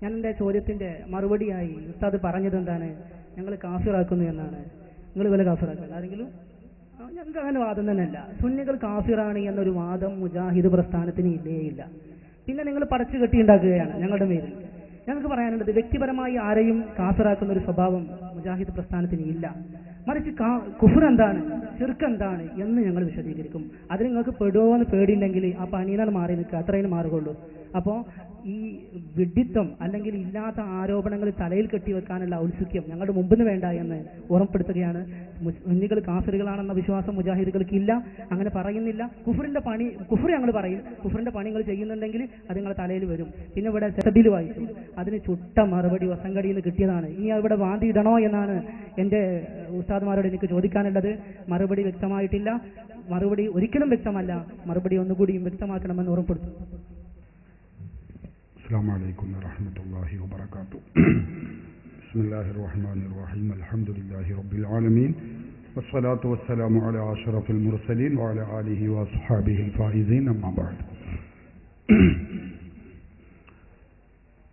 ഞാൻ എൻ്റെ ചോദ്യത്തിൻ്റെ മറുപടിയായി ഉസ്താദ് പറഞ്ഞത് എന്താണ്? ഞങ്ങൾ കാഫിറാക്കുന്നു എന്നാണ്. നിങ്ങൾ വല്ല കാഫിറാക്കുക ആരെങ്കിലും? ഞങ്ങൾക്ക് അങ്ങനെ വാദം തന്നെയല്ല. സുന്നികൾ കാഫിറാണ് എന്നൊരു വാദം മുജാഹിദ് പ്രസ്ഥാനത്തിന് ഇല്ല. പിന്നെ നിങ്ങൾ പടച്ചു കെട്ടിയുണ്ടാക്കുകയാണ് ഞങ്ങളുടെ പേരിൽ. ഞങ്ങൾക്ക് പറയാനുള്ളത്, വ്യക്തിപരമായി ആരെയും കാഫിറാക്കുന്ന ഒരു സ്വഭാവം മുജാഹിദ് പ്രസ്ഥാനത്തിന് ഇല്ല. മറിച്ച് കുഫ്ർ എന്താണ്, ശിർക്ക് എന്താണ് എന്ന് ഞങ്ങൾ വിശദീകരിക്കും. അതിന് നിങ്ങൾക്ക് പെടുമോന്ന് പേടിയുണ്ടെങ്കിൽ ആ പണീനാണ് മാറി നിൽക്കുക, അത്രയും മാറുകയുള്ളൂ. അപ്പോൾ ഈ വിഡ്ഢിത്വം അല്ലെങ്കിൽ ഇല്ലാത്ത ആരോപണങ്ങൾ തലയിൽ കെട്ടിവെക്കാനുള്ള ഔത്സുക്യം ഞങ്ങളുടെ മുമ്പിന് വേണ്ട എന്ന് ഓർമ്മപ്പെടുത്തുകയാണ്. സുന്നികൾ കാഫിറുകളാണെന്ന വിശ്വാസം മുജാഹിദുകൾക്കില്ല, അങ്ങനെ പറയുന്നില്ല. കുഫ്ർ ഞങ്ങൾ പറയും. കുഫ്റിന്റെ പണി നിങ്ങൾ ചെയ്യുന്നുണ്ടെങ്കിൽ അത് നിങ്ങളുടെ തലയിൽ വരും. പിന്നെ ഇവിടെ സെബിൽ വായിച്ചു, അതിന് ചുട്ട മറുപടി വസങ്കടിയിൽ നിന്ന് കിട്ടിയതാണ്. ഇനി അവിടെ വാന്തി ഇടണോ എന്നാണ് എൻ്റെ ഉസ്താദ്മാരോട് എനിക്ക് ചോദിക്കാനുള്ളത്. മറുപടി വ്യക്തമായിട്ടില്ല, മറുപടി ഒരിക്കലും വ്യക്തമല്ല. മറുപടി ഒന്നുകൂടിയും വ്യക്തമാക്കണമെന്ന് ഓർമ്മപ്പെടുത്തും. السلام عليكم ورحمة الله وبركاته. بسم الله الرحمن الرحيم. الحمد لله رب العالمين والصلاة والسلام على أشرف المرسلين وعلى آله وأصحابه الفائزين. أما بعد.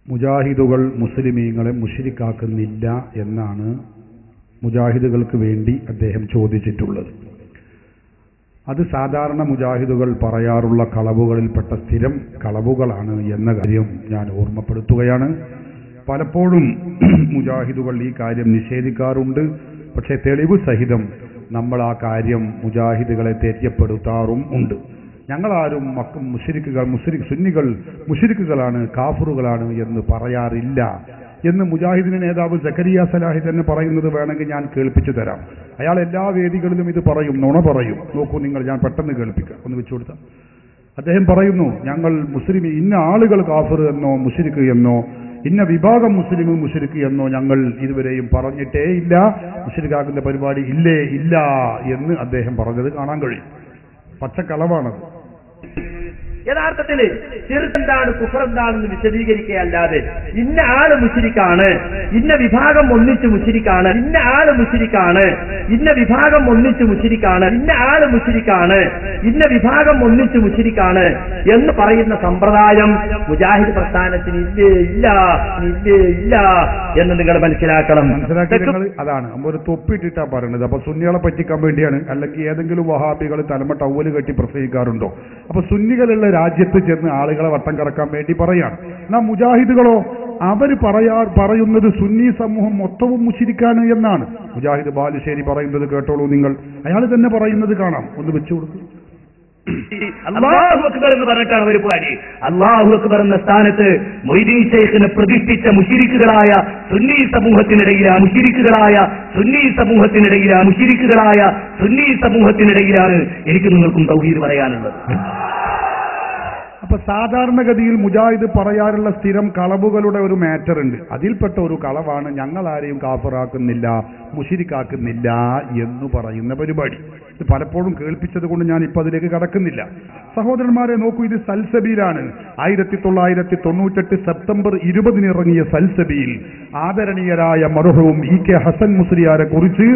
മുജാഹിദുകൾ മുസ്ലിമീങ്ങളെ മുശ്രിക്കാക്കുന്നില്ല എന്നാണ് മുജാഹിദുകൾക്ക് വേണ്ടി അദ്ദേഹം ചോദിച്ചിട്ടുള്ളത്. അത് സാധാരണ മുജാഹിദുകൾ പറയാറുള്ള കളവുകളിൽപ്പെട്ട സ്ഥിരം കളവുകളാണ് എന്ന കാര്യം ഞാൻ ഓർമ്മപ്പെടുത്തുകയാണ്. പലപ്പോഴും മുജാഹിദുകൾ ഈ കാര്യം നിഷേധിക്കാറുണ്ട്. പക്ഷേ തെളിവ് സഹിതം നമ്മൾ ആ കാര്യം മുജാഹിദുകളെ തെര്യപ്പെടുത്താറും ഉണ്ട്. ഞങ്ങളാരും സുന്നികൾ മുശ്രിക്കുകളാണ്, കാഫിറുകളാണ് എന്ന് പറയാറില്ല എന്ന് മുജാഹിദിന്റെ നേതാവ് സക്കരിയ സലാഹി തന്നെ പറയുന്നത് വേണമെങ്കിൽ ഞാൻ കേൾപ്പിച്ചു തരാം. അയാൾ എല്ലാ വേദികളിലും ഇത് പറയും, നുണ പറയും. നോക്കൂ നിങ്ങൾ, ഞാൻ പെട്ടെന്ന് കേൾപ്പിക്കാം, ഒന്ന് വെച്ചു കൊടുത്താൽ. അദ്ദേഹം പറയുന്നു, ഞങ്ങൾ മുസ്ലിം ഇന്ന ആളുകൾ കാഫിർ എന്നോ മുശ്രിക്ക് എന്നോ ഇന്ന വിഭാഗം മുസ്ലിം മുശ്രിക്ക് എന്നോ ഞങ്ങൾ ഇതുവരെയും പറഞ്ഞിട്ടേ ഇല്ല. മുശ്രിക്കാക്കുന്ന പരിപാടി ഇല്ല എന്ന് അദ്ദേഹം പറഞ്ഞത് കാണാൻ കഴിയും. പച്ചക്കളവാണത്. യഥാർത്ഥത്തിൽ ശിർക്ക് എന്താണ്, കുഫർ എന്താണെന്ന് വിശദീകരിക്കുകയല്ലാതെ ഇന്ന ആള് മുശ്രിക്കാണ്, ഇന്ന വിഭാഗം ഒന്നിച്ച് മുശ്രിക്കാണ്, ഇന്ന ആള് മുശ്രിക്കാണ്, ഇന്ന വിഭാഗം ഒന്നിച്ച് മുശ്രിക്കാണ്, ഇന്ന ആള് മുശ്രിക്കാണ്, ഇന്ന വിഭാഗം ഒന്നിച്ച് മുശ്രിക്കാണ് എന്ന് പറയുന്ന സമ്പ്രദായം മുജാഹിദ് പ്രസ്ഥാനത്തിന് ഇല്ല എന്ന് നിങ്ങൾ മനസ്സിലാക്കണം. അതാണ് ഒരു തൊപ്പിട്ടിട്ടാ പറയുന്നത്. അപ്പൊ സുന്നികളെ പറ്റിക്കാൻ വേണ്ടിയാണ്. അല്ലെങ്കിൽ ഏതെങ്കിലും വഹാബികൾ തലമ ടവല് കെട്ടി പ്രസംഗിക്കാറുണ്ടോ? അപ്പൊ സുന്നികളുള്ള രാജ്യത്ത് ചെന്ന് ആളുകളെ വട്ടം കറക്കാൻ വേണ്ടി പറയാണ്. എന്നാൽ മുജാഹിദുകളോ അവർ പറയുന്നത് സുന്നി സമൂഹം മൊത്തവും മുശ്രിക്കാണ് എന്നാണ്. മുജാഹിദ് ബാലുശ്ശേരി പറയുന്നത് കേട്ടോളൂ നിങ്ങൾ. അയാൾ തന്നെ പറയുന്നത് കാണാം, ഒന്ന് വെച്ചു കൊടുക്കും. അല്ലാഹു അക്ബർ എന്ന് പറഞ്ഞിട്ടാണ് ഒരു പാടി. അല്ലാഹു അക്ബർ എന്ന സ്ഥാനത്ത് മൊയ്തീൻ ശൈഖിനെ പ്രതിഷ്ഠിച്ച മുശ്രിക്കുകളായ സുന്നി സമൂഹത്തിനിടയിലാണ് എനിക്ക് നിങ്ങൾക്കും തൗഹീദ് പറയാനുള്ളത്. അപ്പൊ സാധാരണഗതിയിൽ മുജാഹിദ് പറയാറുള്ള സ്ഥിരം കളവുകളുടെ ഒരു മാറ്റർ ഉണ്ട്. അതിൽപ്പെട്ട ഒരു കളവാണ് ഞങ്ങൾ ആരെയും കാഫിറാക്കുന്നില്ല, മുശ്രിക്കാക്കുന്നില്ല എന്ന് പറയുന്ന പരിപാടി. ഇത് പലപ്പോഴും കേൾപ്പിച്ചത് കൊണ്ട് ഞാൻ ഇപ്പൊ അതിലേക്ക് കടക്കുന്നില്ല. സഹോദരന്മാരെ നോക്കൂ, ഇത് സൽസബീലാണ്. 1998 സെപ്റ്റംബർ 20 ഇറങ്ങിയ സൽസബീൽ ആദരണീയരായ മർഹൂം ഇ കെ ഹസൻ മുസ്ലിയാരെ കുറിച്ച്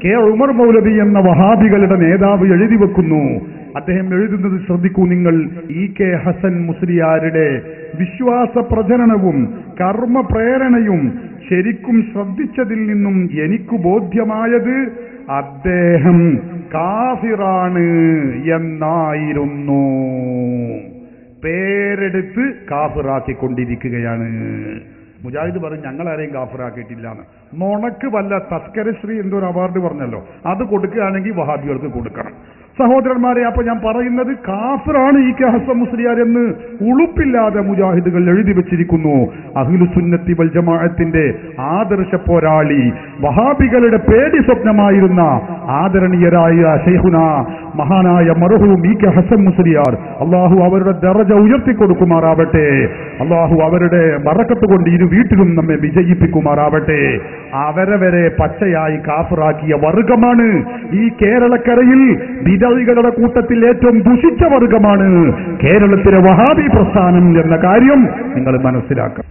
കെ ഉമർ മൗലവി എന്ന വഹാബികളുടെ നേതാവ് എഴുതി വെക്കുന്നു. അദ്ദേഹം എഴുതുന്നത് ശ്രദ്ധിക്കൂ നിങ്ങൾ. ഇ കെ ഹസൻ മുസ്ലിയാരുടെ വിശ്വാസ പ്രചരണവും കർമ്മ പ്രേരണയും ശരിക്കും ശ്രദ്ധിച്ചതിൽ നിന്നും എനിക്ക് ബോധ്യമായത് അദ്ദേഹം കാഫിറാണ് എന്നായിരുന്നു. പേരെടുത്ത് കാഫിറാക്കിക്കൊണ്ടിരിക്കുകയാണ്. മുജാഹിദ് പറയും ഞങ്ങൾ ആരെയും കാഫിറാക്കിയിട്ടില്ലാന്ന്. നുണക്ക് വല്ല തസ്കരശ്രീ എന്തോ ഒരു അവാർഡ് പറഞ്ഞല്ലോ, അത് കൊടുക്കുകയാണെങ്കിൽ വഹാബികൾക്ക് കൊടുക്കണം. സഹോദരന്മാരെ, അപ്പൊ ഞാൻ പറയുന്നത് കാഫിറാണ് ഇ കെ ഹസൻ മുസ്ലിയാർ എന്ന് ഉളുപ്പില്ലാതെ മുജാഹിദുകൾ എഴുതി വെച്ചിരിക്കുന്നു. അഹ്ലുസുന്നത്തി വൽ ജമാഅത്തിന്റെ ആദർശ പോരാളി, വഹാബികളുടെ പേടി സ്വപ്നമായിരുന്ന ആദരണീയരായ ശൈഖുന മഹാനായ മർഹൂം ഇ കെ ഹസൻ മുസ്ലിയാർ, അള്ളാഹു അവരുടെ ദറജ ഉയർത്തിക്കൊടുക്കുമാറാവട്ടെ. അള്ളാഹു അവരുടെ ബറക്കത്ത് കൊണ്ട് ഇരു വീട്ടിലും നമ്മെ വിജയിപ്പിക്കുമാറാവട്ടെ. അവരെ വരെ പച്ചയായി കാഫിറാക്കിയ വർഗമാണ് ഈ കേരളക്കരയിൽ വിധവികളുടെ കൂട്ടത്തിൽ ഏറ്റവും ദുഷിച്ച വർഗമാണ് കേരളത്തിലെ വഹാബി പ്രസ്ഥാനം എന്ന കാര്യം നിങ്ങൾ മനസ്സിലാക്കണം.